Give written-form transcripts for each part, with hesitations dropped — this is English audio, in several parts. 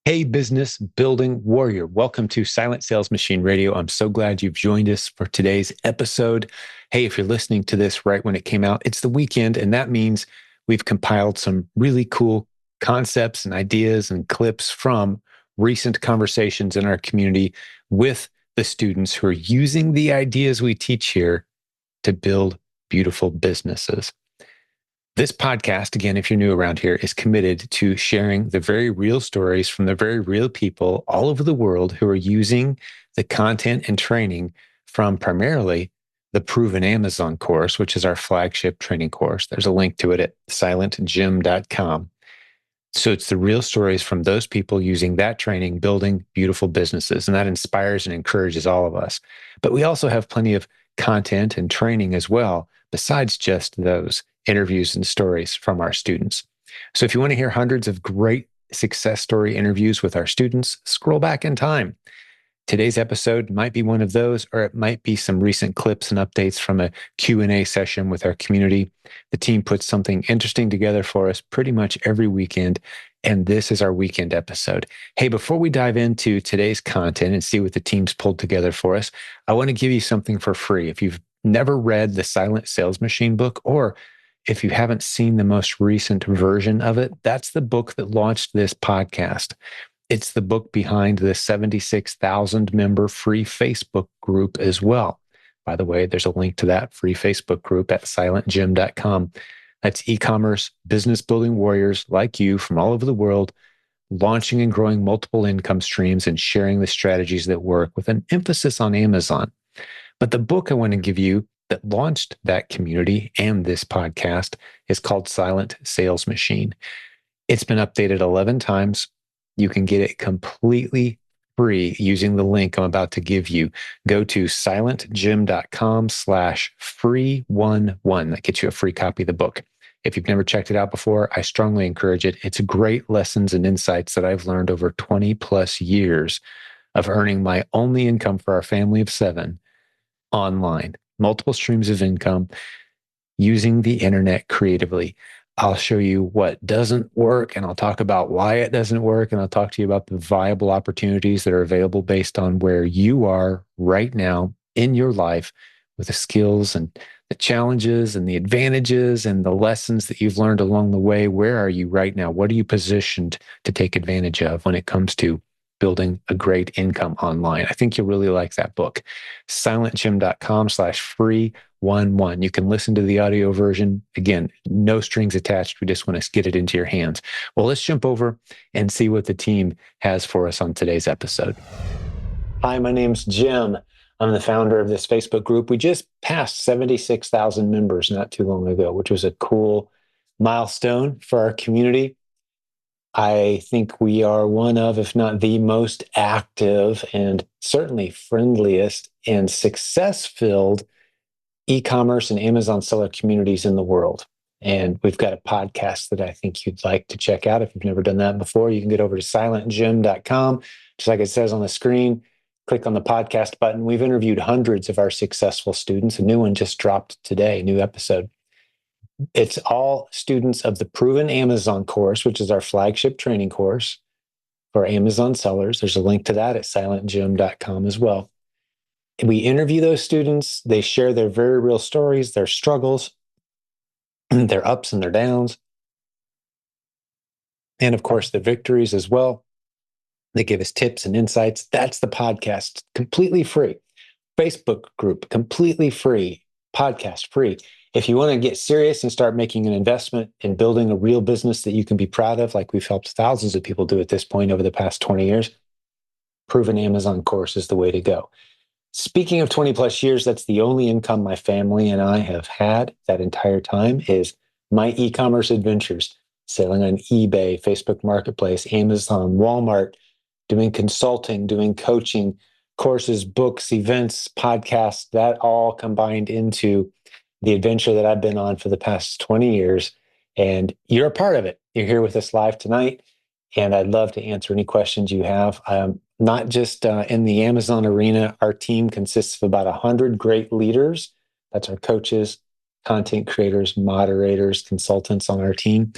Hey, business building warrior. Welcome to Silent Sales Machine Radio. I'm so glad you've joined us for today's episode. Hey, if you're listening to this right when it came out, it's the weekend, and that means we've compiled some really cool concepts and ideas and clips from recent conversations in our community with the students who are using the ideas we teach here to build beautiful businesses. This podcast, again, if you're new around here, is committed to sharing the very real stories from the very real people all over the world who are using the content and training from primarily the Proven Amazon course, which is our flagship training course. There's a link to it at silentjimdotcom. So it's the real stories from those people using that training, building beautiful businesses. And that inspires and encourages all of us. But we also have plenty of content and training as well, besides just those interviews and stories from our students. So if you want to hear hundreds of great success story interviews with our students, scroll back in time. Today's episode might be one of those, or it might be some recent clips and updates from a Q&A session with our community. The team puts something interesting together for us pretty much every weekend, and this is our weekend episode. Hey, before we dive into today's content and see what the team's pulled together for us, I want to give you something for free. If you've never read the Silent Sales Machine book, or if you haven't seen the most recent version of it, that's the book that launched this podcast. It's the book behind the 76,000 member free Facebook group as well. By the way, there's a link to that free Facebook group at silentjim.com. That's e-commerce business building warriors like you from all over the world, launching and growing multiple income streams and sharing the strategies that work with an emphasis on Amazon. But the book I want to give you that launched that community and this podcast is called Silent Sales Machine. It's been updated 11 times. You can get it completely free using the link I'm about to give you. Go to silentjim.com/free11. That gets you a free copy of the book. If you've never checked it out before, I strongly encourage it. It's great lessons and insights that I've learned over 20 plus years of earning my only income for our family of 7 online, multiple streams of income using the internet creatively. I'll show you what doesn't work, and I'll talk about why it doesn't work, and I'll talk to you about the viable opportunities that are available based on where you are right now in your life with the skills and the challenges and the advantages and the lessons that you've learned along the way. Where are you right now? What are you positioned to take advantage of when it comes to building a great income online? I think you'll really like that book. silentjim.com/free11. You can listen to the audio version. Again, no strings attached. We just want to get it into your hands. Well, let's jump over and see what the team has for us on today's episode. Hi, my name's Jim. I'm the founder of this Facebook group. We just passed 76,000 members not too long ago, which was a cool milestone for our community. I think we are one of, if not the most active and certainly friendliest and success-filled e-commerce and Amazon seller communities in the world. And we've got a podcast that I think you'd like to check out. If you've never done that before, you can get over to silentjim.com. Just like it says on the screen, click on the podcast button. We've interviewed hundreds of our successful students. A new one just dropped today, new episode. It's all students of the Proven Amazon course, which is our flagship training course for Amazon sellers. There's a link to that at silentjim.com as well. We interview those students. They share their very real stories, their struggles, their ups and their downs, and of course, the victories as well. They give us tips and insights. That's the podcast, completely free. Facebook group, completely free. Podcast, free. If you want to get serious and start making an investment in building a real business that you can be proud of, like we've helped thousands of people do at this point over the past 20 years, Proven Amazon course is the way to go. Speaking of 20 plus years, that's the only income my family and I have had that entire time is my e-commerce adventures, selling on eBay, Facebook Marketplace, Amazon, Walmart, doing consulting, doing coaching, courses, books, events, podcasts, that all combined into the adventure that I've been on for the past 20 years. And you're a part of it. You're here with us live tonight. And I'd love to answer any questions you have. Not just in the Amazon arena, our team consists of about 100 great leaders. That's our coaches, content creators, moderators, consultants on our team.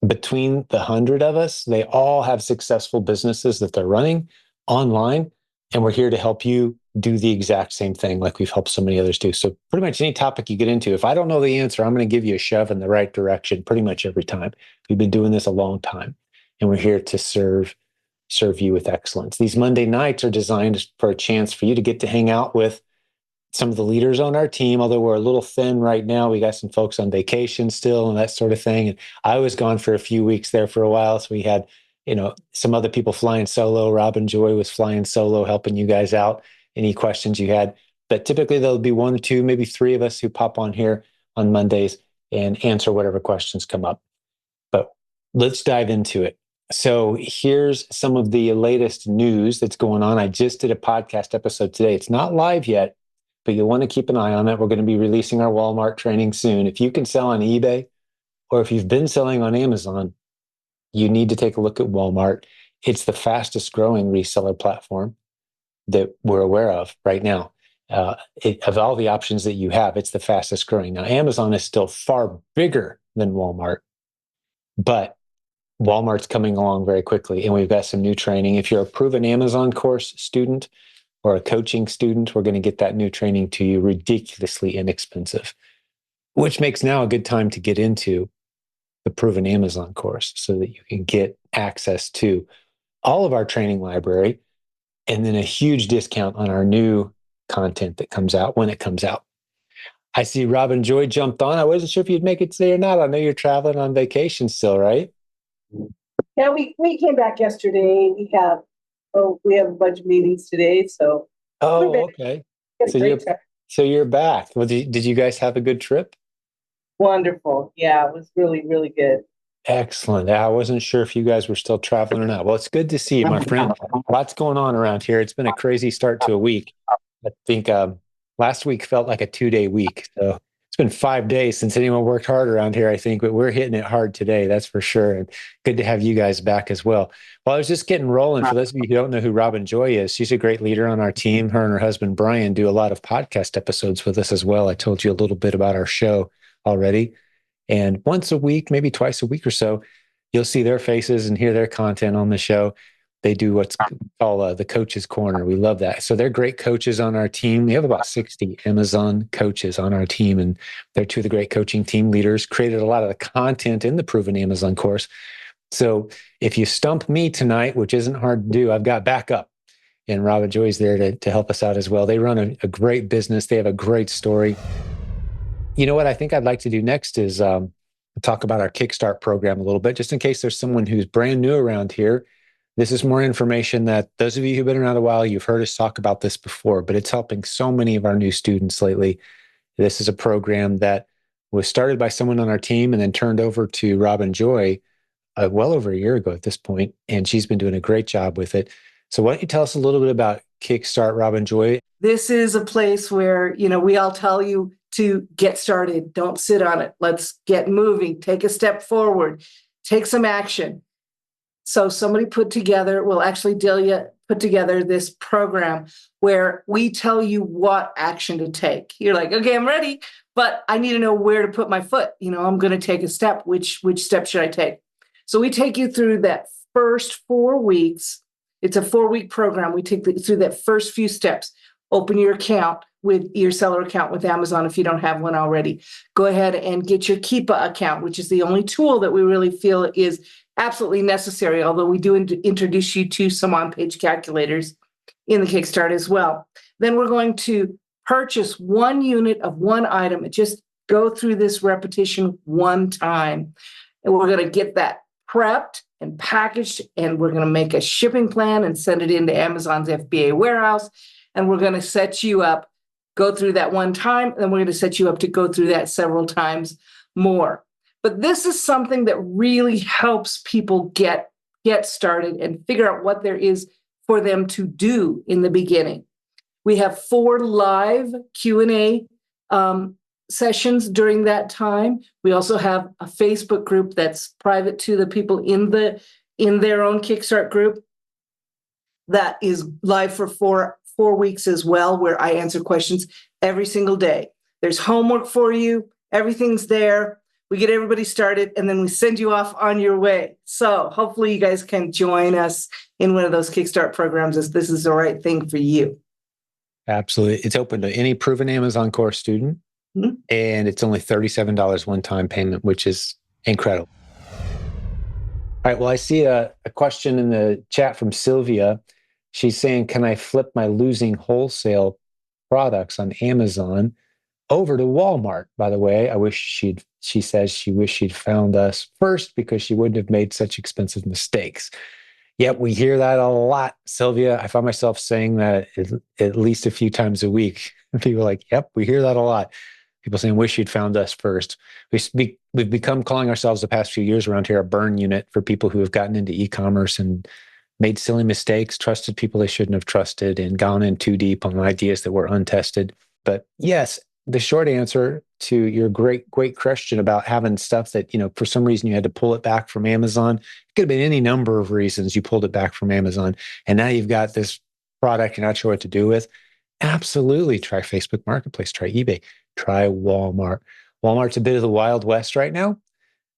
between the 100 of us, they all have successful businesses that they're running online. And we're here to help you do the exact same thing like we've helped so many others do. So pretty much any topic you get into, if I don't know the answer, I'm going to give you a shove in the right direction pretty much every time. We've been doing this a long time, and we're here to serve you with excellence. These Monday nights are designed for a chance for you to get to hang out with some of the leaders on our team, although we're a little thin right now. We got some folks on vacation still and that sort of thing. And I was gone for a few weeks there for a while. So we had, some other people flying solo. Robin Joy was flying solo, helping you guys out. Any questions you had. But typically there'll be one or two, maybe three of us who pop on here on Mondays and answer whatever questions come up. But let's dive into it. So here's some of the latest news that's going on. I just did a podcast episode today. It's not live yet, but you'll want to keep an eye on it. We're going to be releasing our Walmart training soon. If you can sell on eBay, or if you've been selling on Amazon, you need to take a look at Walmart. It's the fastest growing reseller platform that we're aware of right now. Of all the options that you have, it's the fastest growing. Now, Amazon is still far bigger than Walmart, but Walmart's coming along very quickly, and we've got some new training. If you're a proven Amazon course student or a coaching student, we're going to get that new training to you ridiculously inexpensive, which makes now a good time to get into the proven Amazon course so that you can get access to all of our training library and then a huge discount on our new content that comes out when it comes out. I see Robin Joy jumped on. I wasn't sure if you'd make it today or not. I know you're traveling on vacation still, right? Yeah, we came back yesterday. We have a bunch of meetings today, so okay. So you're back. Well, did you guys have a good trip? Wonderful. Yeah, it was really, really good. Excellent. I wasn't sure if you guys were still traveling or not. Well, it's good to see you, my friend. Lots going on around here. It's been a crazy start to a week. I think last week felt like a 2-day week. So it's been 5 days since anyone worked hard around here, I think, but we're hitting it hard today. That's for sure. And good to have you guys back as well. Well, I was just getting rolling. For those of you who don't know who Robin Joy is, she's a great leader on our team. Her and her husband, Brian, do a lot of podcast episodes with us as well. I told you a little bit about our show already. And once a week, maybe twice a week or so, you'll see their faces and hear their content on the show. They do what's called the Coach's Corner. We love that. So they're great coaches on our team. We have about 60 Amazon coaches on our team, and they're two of the great coaching team leaders, created a lot of the content in the Proven Amazon course. So if you stump me tonight, which isn't hard to do, I've got backup. And Robin Joy's there to help us out as well. They run a great business. They have a great story. You know what I think I'd like to do next is talk about our Kickstart program a little bit, just in case there's someone who's brand new around here. This is more information that those of you who've been around a while, you've heard us talk about this before, but it's helping so many of our new students lately. This is a program that was started by someone on our team and then turned over to Robin Joy well over a year ago at this point, and she's been doing a great job with it. So why don't you tell us a little bit about Kickstart, Robin Joy? This is a place where, we all tell you to get started. Don't sit on it. Let's get moving. Take a step forward. Take some action. So somebody put together this program where we tell you what action to take. You're like, okay, I'm ready, but I need to know where to put my foot. I'm going to take a step. Which step should I take? So we take you through that first 4 weeks. It's a 4-week program. We take you through that first few steps. Open your account with your seller account with Amazon if you don't have one already. Go ahead and get your Keepa account, which is the only tool that we really feel is absolutely necessary, although we do introduce you to some on-page calculators in the Kickstart as well. Then we're going to purchase 1 unit of 1 item and just go through this repetition 1 time. And we're going to get that prepped and packaged, and we're going to make a shipping plan and send it into Amazon's FBA warehouse. And we're going to set you up, go through that 1 time, and we're going to set you up to go through that several times more. But this is something that really helps people get started and figure out what there is for them to do in the beginning. We have 4 live Q&A sessions during that time. We also have a Facebook group that's private to the people in their own Kickstart group that is live for 4 weeks as well, where I answer questions every single day. There's homework for you. Everything's there. we get everybody started, and then we send you off on your way. So hopefully you guys can join us in one of those Kickstart programs if this is the right thing for you. Absolutely. It's open to any proven Amazon course student, and it's only $37 one-time payment, which is incredible. All right. Well, I see a question in the chat from Sylvia. She's saying, can I flip my losing wholesale products on Amazon over to Walmart? By the way, she says she wished she'd found us first because she wouldn't have made such expensive mistakes. Yep, we hear that a lot, Sylvia. I find myself saying that at least a few times a week. People are like, yep, we hear that a lot. People saying, wish you'd found us first. We've become calling ourselves the past few years around here a burn unit for people who have gotten into e-commerce and made silly mistakes, trusted people they shouldn't have trusted, and gone in too deep on ideas that were untested. But yes, the short answer to your great question about having stuff that, for some reason you had to pull it back from Amazon, it could have been any number of reasons you pulled it back from Amazon. And now you've got this product you're not sure what to do with. Absolutely. Try Facebook Marketplace, try eBay, try Walmart. Walmart's a bit of the Wild West right now,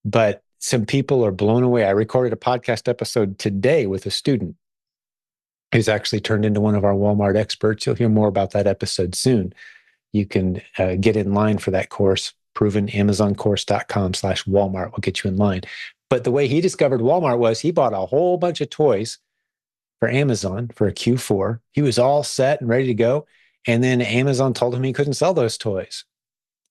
but some people are blown away. I recorded a podcast episode today with a student who's actually turned into one of our Walmart experts. You'll hear more about that episode soon. You can get in line for that course. provenamazoncourse.com/Walmart will get you in line. But the way he discovered Walmart was he bought a whole bunch of toys for Amazon for a Q4. He was all set and ready to go. And then Amazon told him he couldn't sell those toys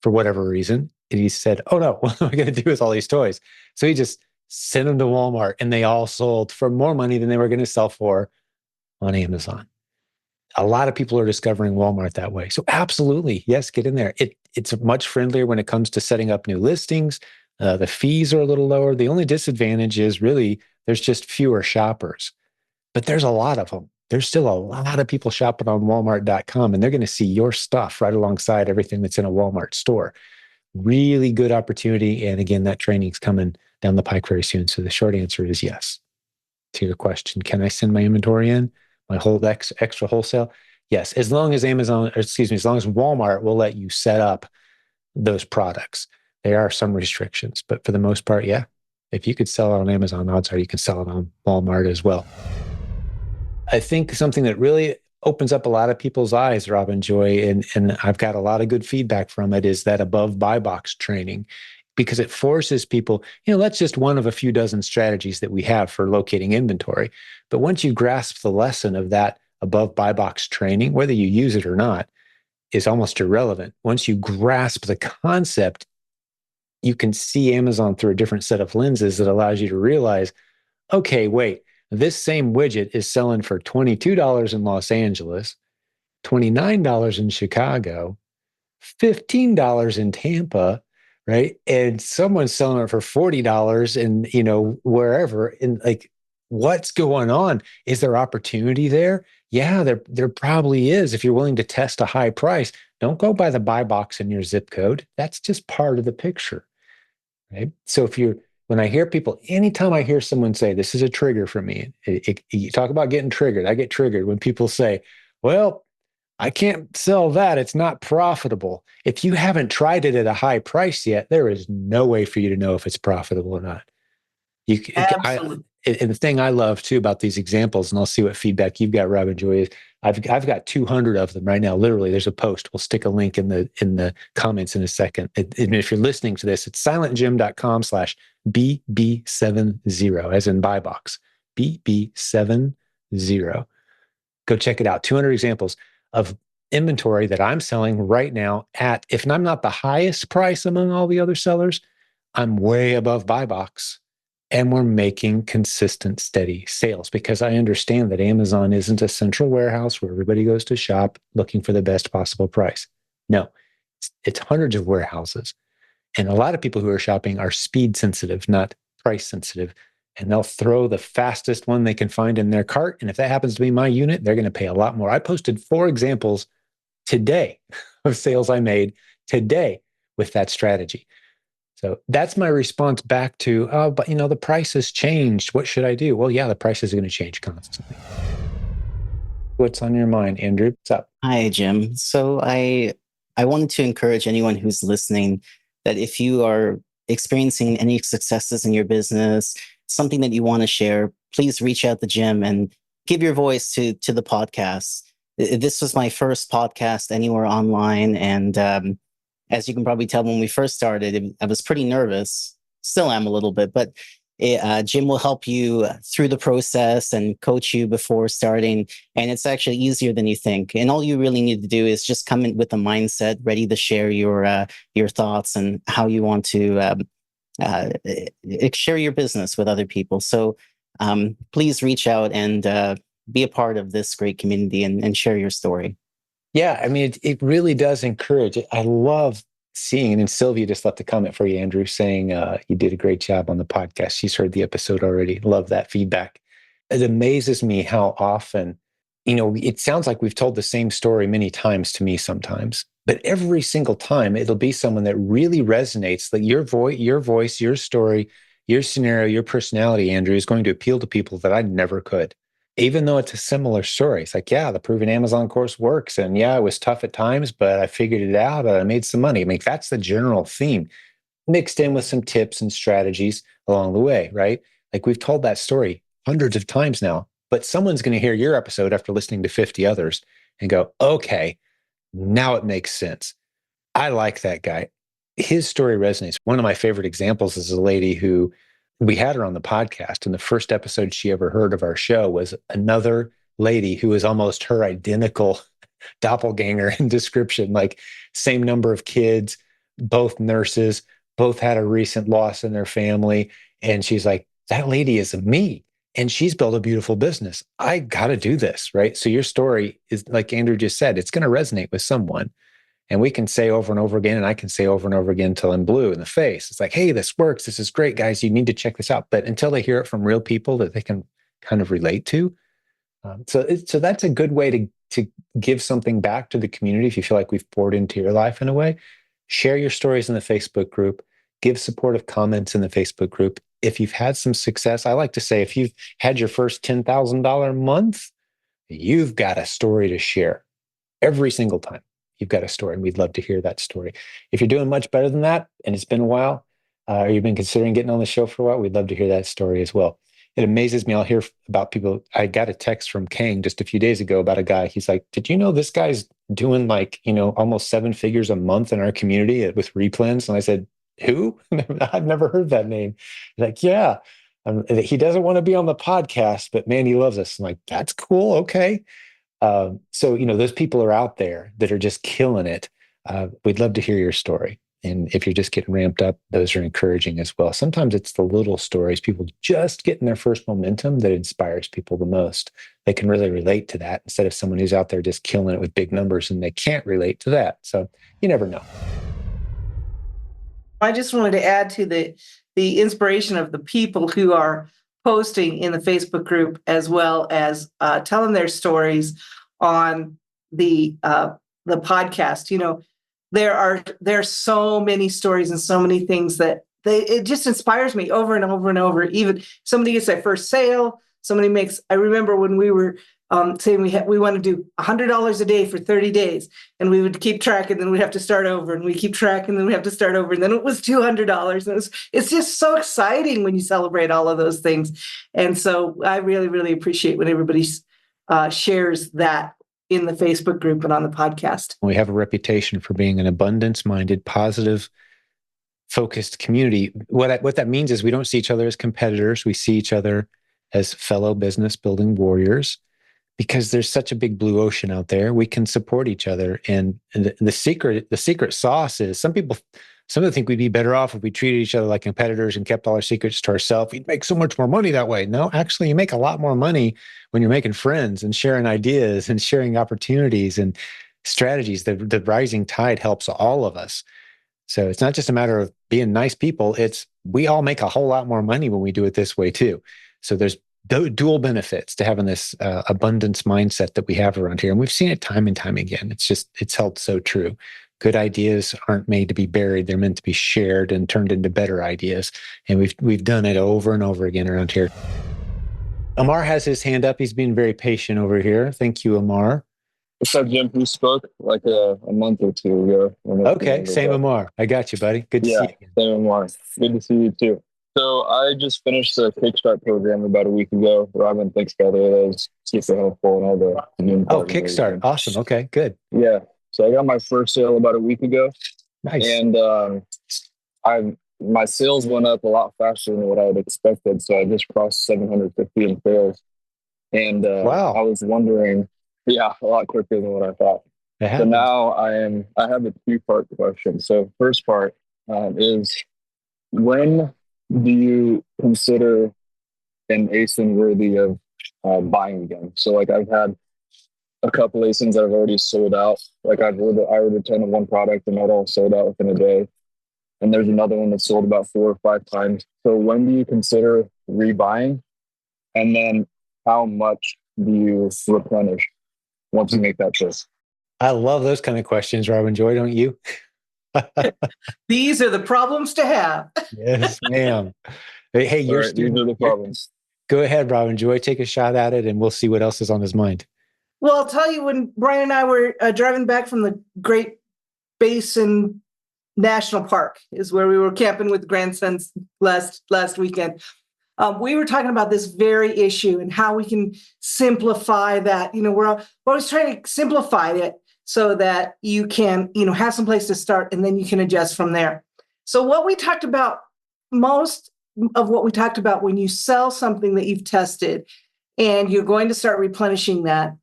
for whatever reason. And he said, oh no, what am I going to do with all these toys? So he just sent them to Walmart and they all sold for more money than they were going to sell for on Amazon. A lot of people are discovering Walmart that way. So absolutely, yes, get in there. It's much friendlier when it comes to setting up new listings. The fees are a little lower. The only disadvantage is really there's just fewer shoppers, but there's a lot of them. There's still a lot of people shopping on Walmart.com, and they're going to see your stuff right alongside everything that's in a Walmart store. Really good opportunity. And again, that training's coming down the pike very soon. So the short answer is yes. To your question, can I send my inventory in? My whole extra wholesale? Yes, as long as as long as Walmart will let you set up those products. There are some restrictions, but for the most part, yeah. If you could sell it on Amazon, odds are you can sell it on Walmart as well. I think something that really opens up a lot of people's eyes, Robin Joy, and I've got a lot of good feedback from it, is that above buy box training, because it forces people, that's just one of a few dozen strategies that we have for locating inventory. But once you grasp the lesson of that above buy box training, whether you use it or not, is almost irrelevant. Once you grasp the concept, you can see Amazon through a different set of lenses that allows you to realize, okay, wait, this same widget is selling for $22 in Los Angeles, $29 in Chicago, $15 in Tampa, right? And someone's selling it for $40 and, wherever. And like, what's going on? Is there opportunity there? Yeah, there probably is. If you're willing to test a high price, don't go by the buy box in your zip code. That's just part of the picture, right? So when I hear people, anytime I hear someone say, this is a trigger for me, you talk about getting triggered. I get triggered when people say, well, I can't sell that. It's not profitable. If you haven't tried it at a high price yet, there is no way for you to know if it's profitable or not. Absolutely. And the thing I love too about these examples, and I'll see what feedback you've got, Robin Joy, is I've got 200 of them right now. Literally, there's a post. We'll stick a link in the comments in a second. And if you're listening to this, it's silentjim.com/BB70, as in buy box, BB70. Go check it out. 200 examples of inventory that I'm selling right now at, if I'm not the highest price among all the other sellers, I'm way above buy box. And we're making consistent, steady sales, because I understand that Amazon isn't a central warehouse where everybody goes to shop looking for the best possible price. No, it's hundreds of warehouses. And a lot of people who are shopping are speed sensitive, not price sensitive. And they'll throw the fastest one they can find in their cart. And if that happens to be my unit, they're going to pay a lot more. I posted 4 examples today of sales I made today with that strategy. So that's my response back to, but the price has changed. What should I do? Well, yeah, the prices are going to change constantly. What's on your mind, Andrew? What's up? Hi, Jim. So I wanted to encourage anyone who's listening that if you are experiencing any successes in your business, something that you want to share, please reach out to Jim and give your voice to the podcast. This was my first podcast anywhere online, and as you can probably tell, when we first started, I was pretty nervous. Still am a little bit, but Jim will help you through the process and coach you before starting. And it's actually easier than you think. And all you really need to do is just come in with a mindset ready to share your thoughts and how you want to share your business with other people. So please reach out and be a part of this great community and share your story. Yeah, I mean, it really does encourage it. I love seeing, and Sylvia just left a comment for you, Andrew, saying you did a great job on the podcast. She's heard the episode already. Love that feedback. It amazes me how often, it sounds like we've told the same story many times to me sometimes, but every single time it'll be someone that really resonates. Like your voice, your story, your scenario, your personality, Andrew, is going to appeal to people that I never could. Even though it's a similar story. It's like, yeah, the proven Amazon course works. And yeah, it was tough at times, but I figured it out and I made some money. I mean, that's the general theme mixed in with some tips and strategies along the way, right? Like we've told that story hundreds of times now, but someone's going to hear your episode after listening to 50 others and go, okay, now it makes sense. I like that guy. His story resonates. One of my favorite examples is a lady who we had her on the podcast, and the first episode she ever heard of our show was another lady who was almost her identical doppelganger in description, like same number of kids, both nurses, both had a recent loss in their family. And she's like, that lady is me. And she's built a beautiful business. I got to do this, right? So your story is, like Andrew just said, it's going to resonate with someone. And we can say over and over again, and I can say over and over again until I'm blue in the face. It's like, hey, this works. This is great, guys. You need to check this out. But until they hear it from real people that they can kind of relate to. So that's a good way to give something back to the community. If you feel like we've poured into your life in a way, share your stories in the Facebook group, give supportive comments in the Facebook group. If you've had some success, I like to say, if you've had your first $10,000 month, you've got a story to share every single time. You've got a story, and we'd love to hear that story. If you're doing much better than that, and it's been a while, or you've been considering getting on the show for a while, we'd love to hear that story as well. It amazes me. I'll hear about people. I got a text from Kang just a few days ago about a guy. He's like, did you know this guy's doing like, almost 7 figures a month in our community with replens? And I said, who? I've never heard that name. He's like, yeah. He doesn't want to be on the podcast, but man, he loves us. I'm like, that's cool. Okay. So, those people are out there that are just killing it. We'd love to hear your story. And if you're just getting ramped up, those are encouraging as well. Sometimes it's the little stories, people just getting their first momentum, that inspires people the most. They can really relate to that instead of someone who's out there just killing it with big numbers and they can't relate to that. So you never know. I just wanted to add to the inspiration of the people who are posting in the Facebook group, as well as telling their stories on the podcast. There are so many stories and so many things that it just inspires me over and over and over. Even somebody gets their first sale, I remember when we were saying we want to do $100 a day for 30 days, and we would keep track, and then we'd have to start over, and we keep track, and then we have to start over, and then it was $200. And it's just so exciting when you celebrate all of those things. And so I really, really appreciate when everybody shares that in the Facebook group and on the podcast. We have a reputation for being an abundance-minded, positive, focused community. What that means is we don't see each other as competitors. We see each other as fellow business building warriors, because there's such a big blue ocean out there. We can support each other. And the secret sauce is some people think we'd be better off if we treated each other like competitors and kept all our secrets to ourselves. We'd make so much more money that way. No, actually, you make a lot more money when you're making friends and sharing ideas and sharing opportunities and strategies. The rising tide helps all of us. So it's not just a matter of being nice people. We all make a whole lot more money when we do it this way too. So there's dual benefits to having this abundance mindset that we have around here. And we've seen it time and time again. It's held so true. Good ideas aren't made to be buried. They're meant to be shared and turned into better ideas. And we've done it over and over again around here. Amar has his hand up. He's been very patient over here. Thank you, Amar. What's up, Jim? We spoke like a month or two ago. Okay, same Amar. I got you, buddy. Good to see Yeah, you again. same Amar. Good to see you too. So I just finished the Kickstart program about a week ago. Robin, thanks by the way. That was super helpful and all the new Oh, part and Kickstart. everything. Awesome. Okay, good. Yeah. So I got my first sale about a week ago, Nice. and my sales went up a lot faster than what I had expected. So I just crossed 750 in sales, and Wow. I was wondering, yeah, a lot quicker than what I thought. It So happened. now I have a two-part question. So first part is, when do you consider an ASIN worthy of buying again? So like I've had a couple ASINs that have already sold out. Like I ordered 10 of one product and that all sold out within a day. And there's another one that sold about 4 or 5 times. So when do you consider rebuying? And then how much do you replenish once you make that choice? I love those kind of questions, Robin Joy, don't you? These are the problems to have. Yes, ma'am. Hey, All your right, these student. are the problems. Go ahead, Robin Joy. Take a shot at it, and we'll see what else is on his mind. Well, I'll tell you, when Brian and I were driving back from the Great Basin National Park, is where we were camping with grandsons last weekend. We were talking about this very issue and how we can simplify that. We're always trying to simplify it so that you can, have some place to start and then you can adjust from there. So what we talked about, most of what we talked about when you sell something that you've tested and you're going to start replenishing that,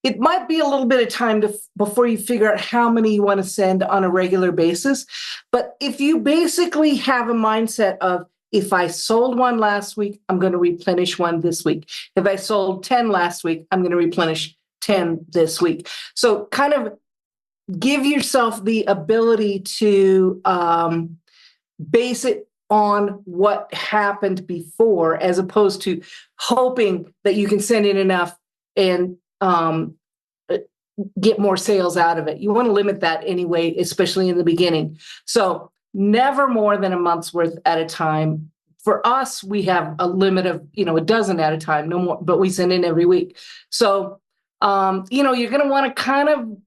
it might be a little bit of time before you figure out how many you want to send on a regular basis. But if you basically have a mindset of, if I sold one last week, I'm going to replenish one this week. If I sold 10 last week, I'm going to replenish 10 this week. So kind of give yourself the ability to base it on what happened before, as opposed to hoping that you can send in enough and get more sales out of it. You want to limit that anyway, especially in the beginning. So never more than a month's worth at a time. For us, we have a limit of, a dozen at a time, no more, but we send in every week. So, you're going to want to kind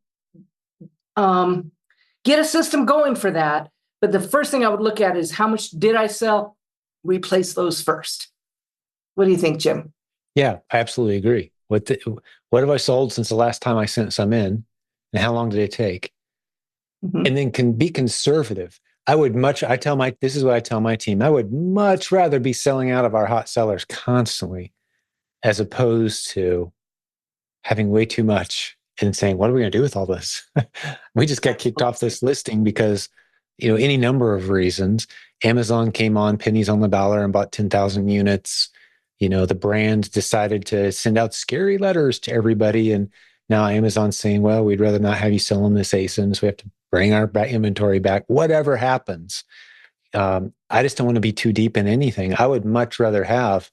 of get a system going for that. But the first thing I would look at is, how much did I sell? Replace those first. What do you think, Jim? Yeah, I absolutely agree. What have I sold since the last time I sent some in, and how long did it take? Mm-hmm. And then can be conservative. This is what I tell my team. I would much rather be selling out of our hot sellers constantly, as opposed to having way too much and saying, what are we going to do with all this? We just got kicked off this listing because, any number of reasons. Amazon came on pennies on the dollar and bought 10,000 units. The brand decided to send out scary letters to everybody. And now Amazon's saying, well, we'd rather not have you selling this ASIN, so we have to bring our inventory back. Whatever happens, I just don't want to be too deep in anything. I would much rather have,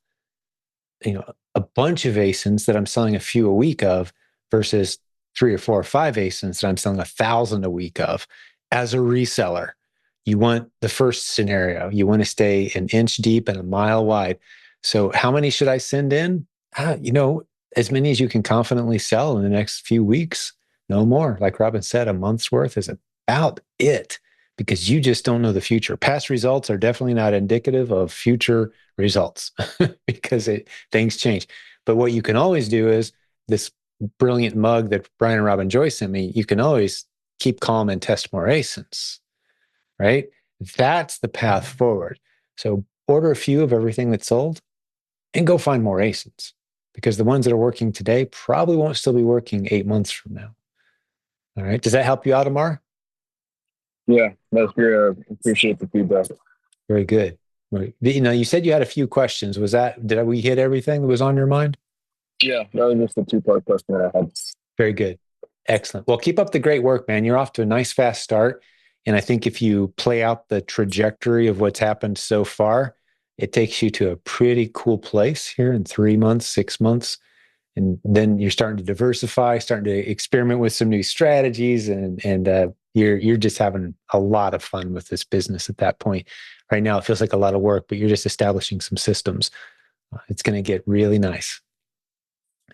a bunch of ASINs that I'm selling a few a week of versus 3 or 4 or 5 ASINs that I'm selling 1,000 a week of. As a reseller, you want the first scenario. You want to stay an inch deep and a mile wide. So how many should I send in? As many as you can confidently sell in the next few weeks. No more. Like Robin said, a month's worth is about it, because you just don't know the future. Past results are definitely not indicative of future results because things change. But what you can always do is this brilliant mug that Brian and Robin Joy sent me. You can always keep calm and test more ASINs, right? That's the path forward. So order a few of everything that's sold and go find more ASINs, because the ones that are working today probably won't still be working 8 months from now. All right. Does that help you out, Amar? Yeah, that's great. I appreciate the feedback. Very good. Right. You said you had a few questions. Did we hit everything that was on your mind? Yeah, that was just a 2-part question that I had. Very good. Excellent. Well, keep up the great work, man. You're off to a nice, fast start. And I think if you play out the trajectory of what's happened so far, it takes you to a pretty cool place here in 3 months, 6 months. And then you're starting to diversify, starting to experiment with some new strategies, and you're just having a lot of fun with this business at that point. Right now, it feels like a lot of work, but you're just establishing some systems. It's going to get really nice.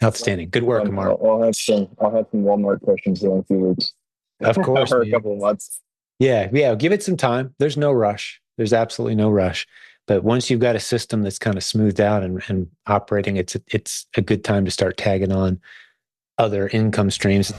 Outstanding. Good work, Amar. I'll have some Walmart questions in a few weeks. Of course, or a man. couple of months. Yeah. Give it some time. There's no rush. There's absolutely no rush. But once you've got a system that's kind of smoothed out and operating, it's a good time to start tagging on other income streams.